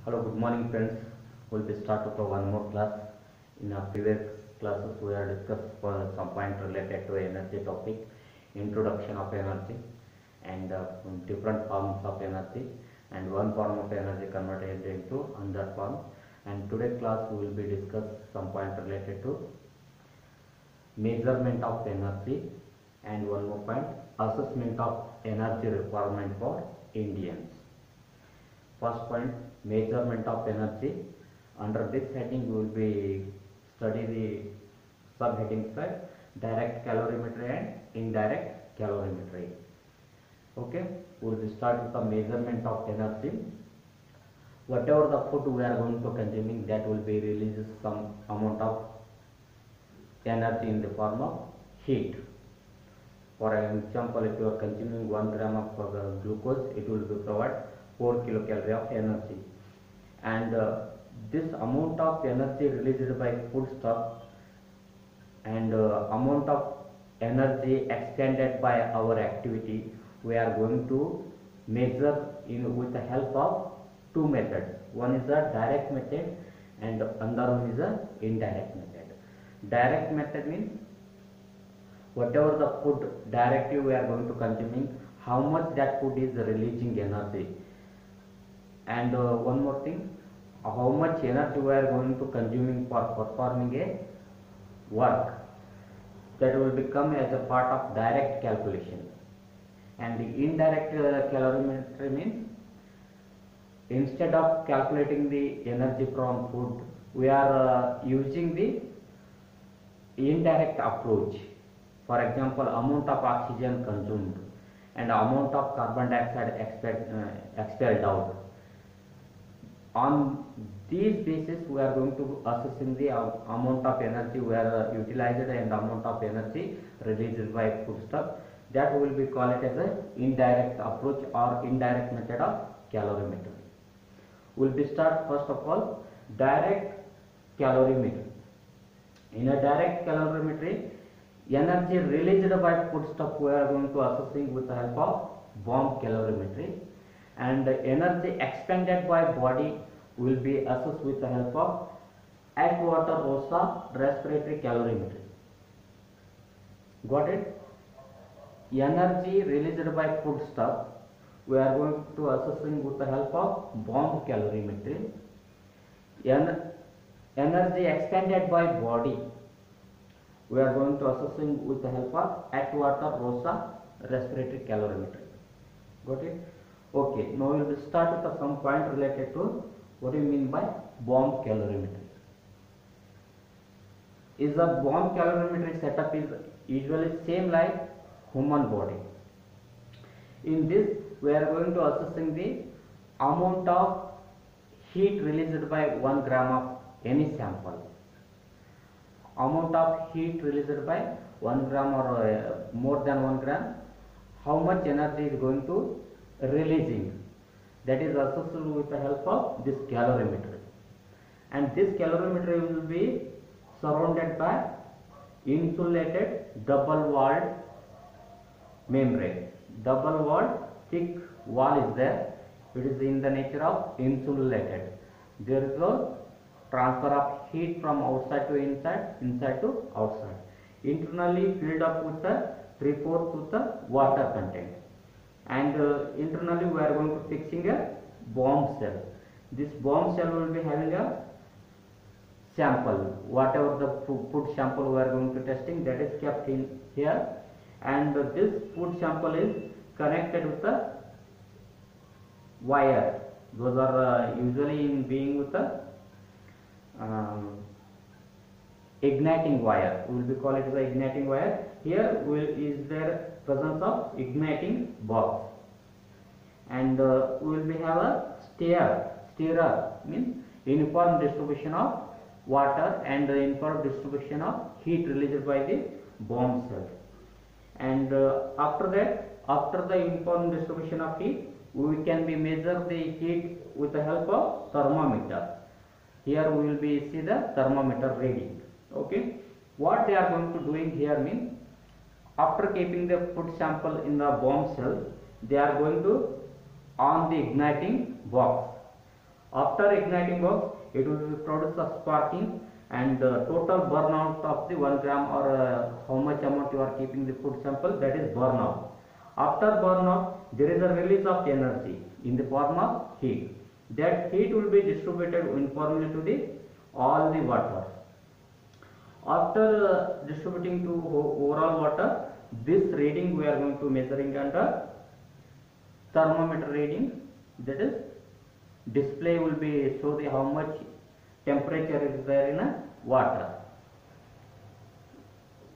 Hello, good morning friends. We'll be starting for one more class. In our previous classes, we have discussed for some point related to energy topic, introduction of energy, and different forms of energy, and one form of energy converted into another form. And today's class we will be discuss some point related to measurement of energy, and one more point, assessment of energy requirement for Indians. First point, measurement of energy. Under this heading we will be study the subheadings like direct calorimetry and indirect calorimetry. Okay, we will start with the measurement of energy. Whatever the food we are going to consuming, that will be releases some amount of energy in the form of heat. For example, if you are consuming 1 gram of glucose, it will be provide 4 kilocalorie of energy, and this amount of energy released by food stuff and amount of energy expended by our activity, we are going to measure with the help of two methods. One is a direct method and another one is a indirect method. Direct method means whatever the food directly we are going to consuming, how much that food is releasing energy. And one more thing, how much energy we are going to consuming for performing a work, that will become as a part of direct calculation. And the indirect calorimetry means, instead of calculating the energy from food, we are using the indirect approach. For example, amount of oxygen consumed and amount of carbon dioxide expelled out. On these basis, we are going to assessing the amount of energy we are utilized and amount of energy released by foodstuff. That will be called as an indirect approach or indirect method of calorimetry. We will be start first of all direct calorimetry. In a direct calorimetry, energy released by foodstuff we are going to assessing with the help of bomb calorimetry, and energy expended by body will be assessed with the help of Atwater Rosa respiratory calorimetry. Got it? Energy released by foodstuff we are going to assessing with the help of bomb calorimetry. Energy expended by body we are going to assessing with the help of Atwater Rosa respiratory calorimetry. Got it? Okay, now we will start with some point related to what do you mean by bomb calorimetry. Is a bomb calorimetry setup is usually same like human body. In this, we are going to assessing the amount of heat released by 1 gram of any sample. Amount of heat released by 1 gram or more than 1 gram, how much energy is going to releasing, that is associated with the help of this calorimetry. And this calorimetry will be surrounded by insulated double walled membrane. Double walled thick wall is there, it is in the nature of insulated. There is a transfer of heat from outside to inside, inside to outside. Internally filled up with the 3/4 with the water content. And internally we are going to fixing a bomb cell. This bomb cell will be having a sample, whatever the food sample we are going to testing, that is kept in here, and this food sample is connected with the wire. Those are usually in being with the igniting wire. We will be call it the igniting wire. Here is there presence of igniting box, and we will be have a stirrer means uniform distribution of water and uniform distribution of heat released by the bomb cell. And after that, after the uniform distribution of heat, we can be measure the heat with the help of thermometer. Here we will be see the thermometer reading. Okay, what they are going to doing here means, after keeping the food sample in the bomb cell, they are going to on the igniting box. After igniting work, it will be produce a sparking, and total burnout of the 1 gram, or how much amount you are keeping the food sample, that is burnout. After burnout, there is a release of energy in the form of heat. That heat will be distributed uniformly to the all the water. After distributing to overall water, this reading we are going to measuring under thermometer reading. That is, display will be show the how much temperature is there in a water.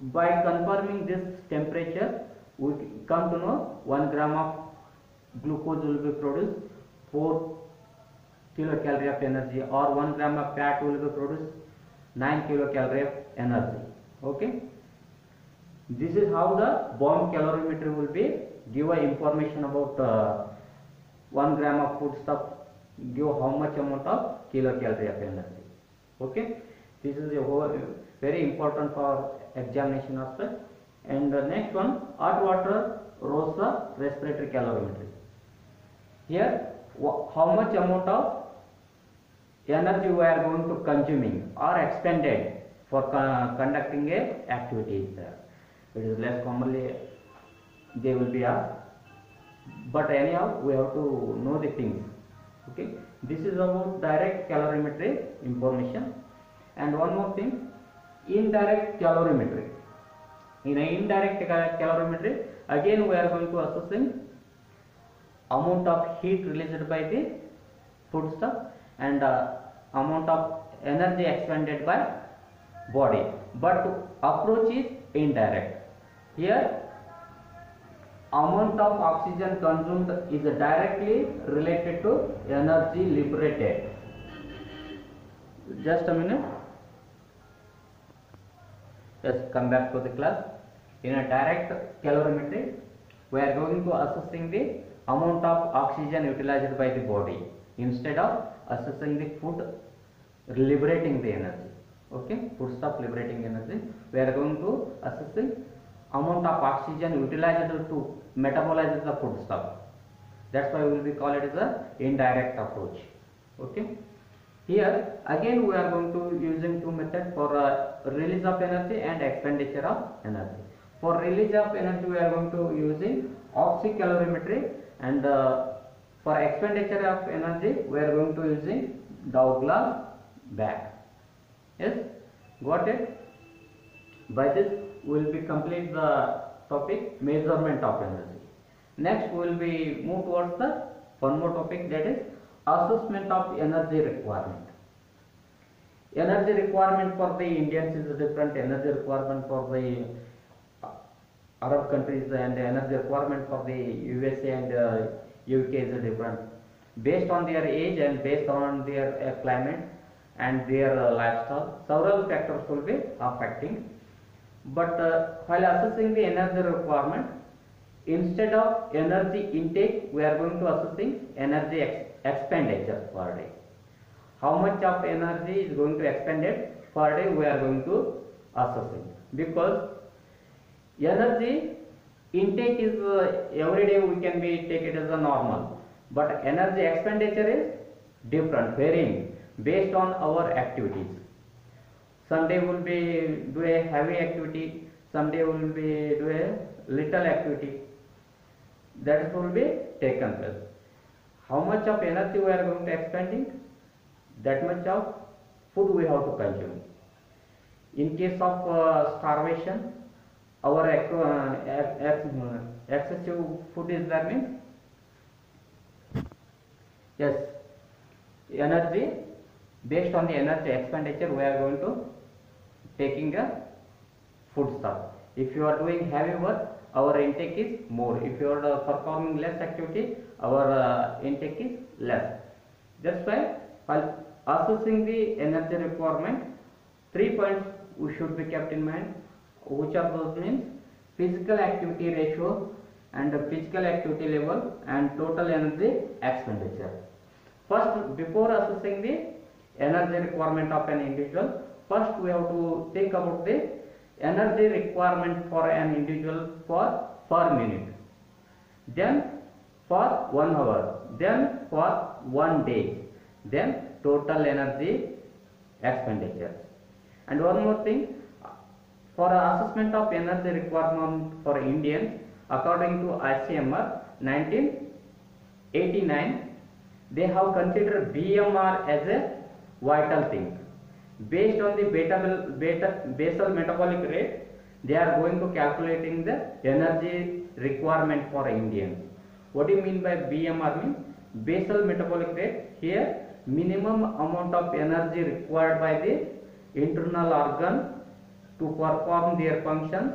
By confirming this temperature, we come to know 1 gram of glucose will be produced 4 kilocalorie of energy, or 1 gram of fat will be produced 9 kilocalorie of energy. Okay, this is how the bomb calorimetry will be give a information about 1 gram of food stuff, give how much amount of kilocalorie of energy. Okay, this is a whole very important for examination aspect. And the next one, hot water ROSA respiratory calorimetry. Here, how much amount of energy we are going to consuming or expended for conducting a activity is there. It is less commonly they will be asked, but anyhow we have to know the things. Okay, this is about direct calorimetry information. And one more thing, indirect calorimetry. In an indirect calorimetry, again we are going to assessing amount of heat released by the food stuff and amount of energy expended by body, but approach is indirect. Here, amount of oxygen consumed is directly related to energy liberated. Just a minute. Let's come back to the class. In a direct calorimetry, we are going to assessing the amount of oxygen utilized by the body instead of assessing the food liberating the energy. Okay, food stuff liberating energy. We are going to assessing amount of oxygen utilized to metabolize the food stuff. That's why we will be call it as a indirect approach. Okay. Here again we are going to using two methods for release of energy and expenditure of energy. For release of energy we are going to using oxycalorimetry, and for expenditure of energy we are going to using Douglas bag. Yes, got it? By this we will be complete the topic measurement of energy. Next we will be move towards the one more topic, that is assessment of energy requirement. Energy requirement for the Indians is different. Energy requirement for the Arab countries and energy requirement for the USA and UK is different. Based on their age and based on their climate and their lifestyle, several factors will be affecting. But while assessing the energy requirement, instead of energy intake, we are going to assessing energy expenditure per day. How much of energy is going to expended per day we are going to assessing, because energy intake is every day we can be take it as a normal, but energy expenditure is different, varying based on our activities. Some day will be do a heavy activity, some day will be do a little activity. That will be taken place. How much of energy we are going to expending, that much of food we have to consume. In case of starvation, our excessive food is there means, yes, energy, based on the energy expenditure we are going to taking a food stuff. If you are doing heavy work, our intake is more. If you are performing less activity, our intake is less. That's why while assessing the energy requirement, 3 points we should be kept in mind. Which are those means? Physical activity ratio and physical activity level and total energy expenditure. First, before assessing the energy requirement of an individual, first we have to think about the energy requirement for an individual for per minute, then for 1 hour, then for 1 day, than total energy expenditure. And one more thing, for assessment of energy requirement for Indians, according to ICMR 1989, they have considered BMR as a vital thing. Based on the basal metabolic rate, they are going to calculating the energy requirement for Indians. What do you mean by BMR? Means basal metabolic rate. Here, minimum amount of energy required by the internal organ to perform their functions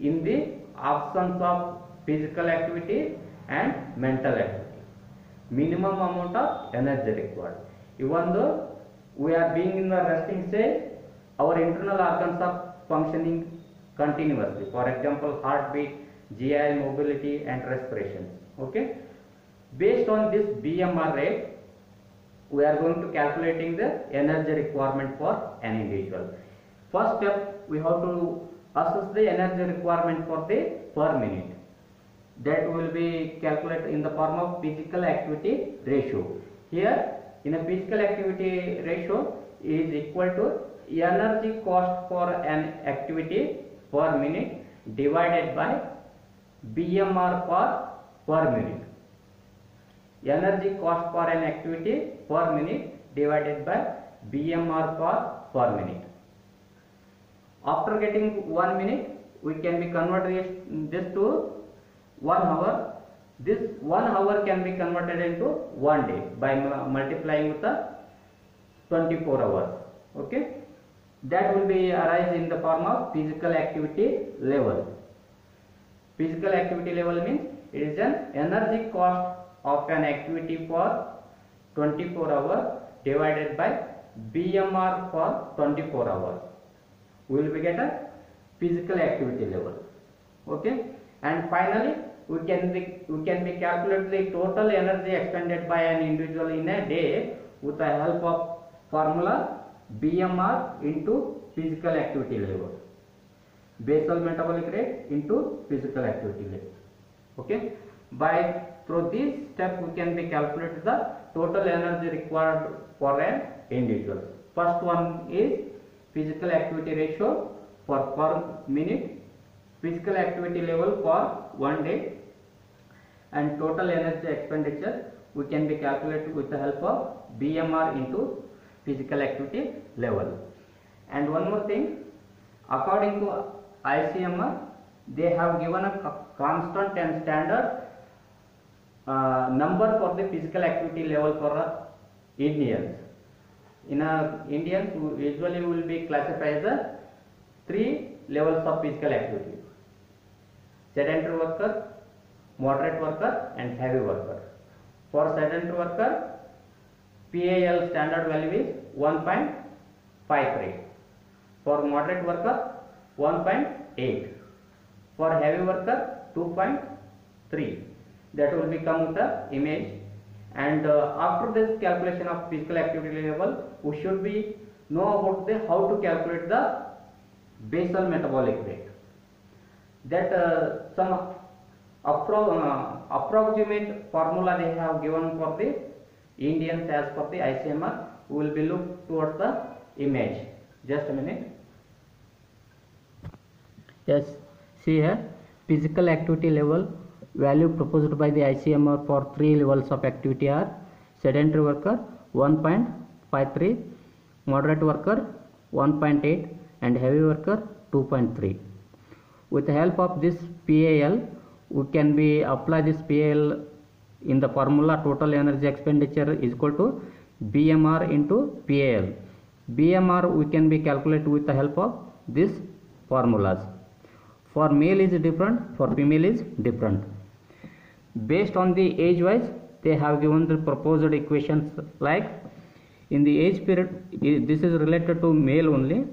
in the absence of physical activity and mental activity. Minimum amount of energy required. Even though we are being in the resting stage, our internal organs are functioning continuously. For example, heartbeat, GI, mobility and respiration. Okay. Based on this BMR rate, we are going to calculating the energy requirement for an individual. First step, we have to assess the energy requirement for the per minute. That will be calculated in the form of physical activity ratio. Here, in a physical activity ratio is equal to energy cost for an activity per minute divided by BMR per minute. Energy cost for an activity per minute divided by BMR per minute. After getting 1 minute, we can be converted this to 1 hour. This 1 hour can be converted into 1 day by multiplying with the 24 hours. Okay, that will be arise in the form of physical activity level. Physical activity level means it is an energy cost of an activity for 24 hours divided by BMR for 24 hours. We will get a physical activity level. Okay, and finally we can be calculate the total energy expended by an individual in a day with the help of formula BMR into physical activity level. Basal metabolic rate into physical activity level. Okay, through this step we can be calculate the total energy required for an individual. First one is physical activity ratio for per minute, physical activity level for 1 day, and total energy expenditure we can be calculated with the help of BMR into physical activity level. And one more thing, according to ICMR, they have given a constant and standard number for the physical activity level for Indians. In Indians, usually will be classified as 3 levels of physical activity: sedentary worker, moderate worker and heavy worker. For sedentary worker, PAL standard value is 1.53. For moderate worker, 1.8. For heavy worker, 2.3. That will become with the image. And after this calculation of physical activity level, we should be know about the how to calculate the basal metabolic rate. That some approximate formula they have given for the Indians as per the ICMR. We will be look towards the image. Just a minute. Yes, see here, physical activity level value proposed by the ICMR for 3 levels of activity are: sedentary worker 1.53, moderate worker 1.8 and heavy worker 2.3. With the help of this PAL, we can be apply this PAL in the formula total energy expenditure is equal to BMR into PAL. BMR we can be calculate with the help of these formulas. For male is different, for female is different. Based on the age wise, they have given the proposed equations like in the age period, this is related to male only.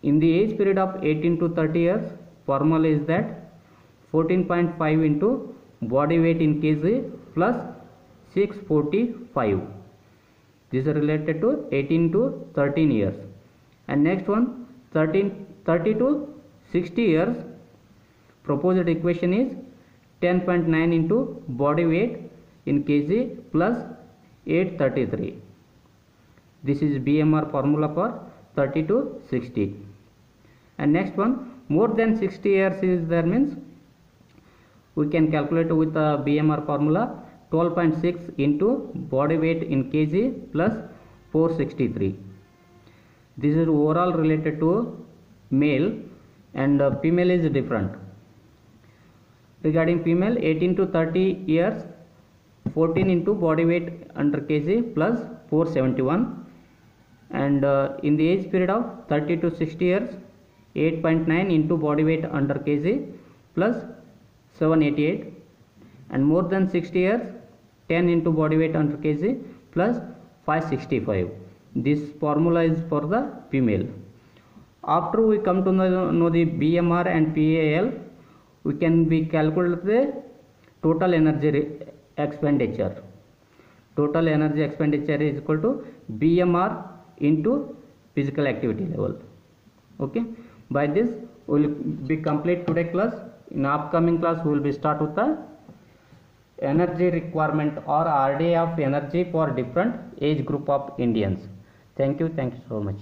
In the age period of 18 to 30 years, formula is that 14.5 into body weight in kg plus 645. This is related to 18 to 13 years. And next one, 30 to 60 years, proposed equation is 10.9 into body weight in kg plus 833. This is BMR formula for 30 to 60. And next one, more than 60 years is there, means we can calculate with the BMR formula 12.6 into body weight in kg plus 463. This is overall related to male, and female is different. Regarding female, 18 to 30 years, 14 into body weight under kg plus 471, and in the age period of 30 to 60 years, 8.9 into body weight under kg plus 788, and more than 60 years, 10 into body weight under kg plus 565. This formula is for the female. After we come to know the BMR and PAL, we can be calculate the total energy expenditure. Total energy expenditure is equal to BMR into physical activity level. Okay. By this we will be complete today class. In upcoming class we will be start with the energy requirement or RDA of energy for different age group of Indians. Thank you so much.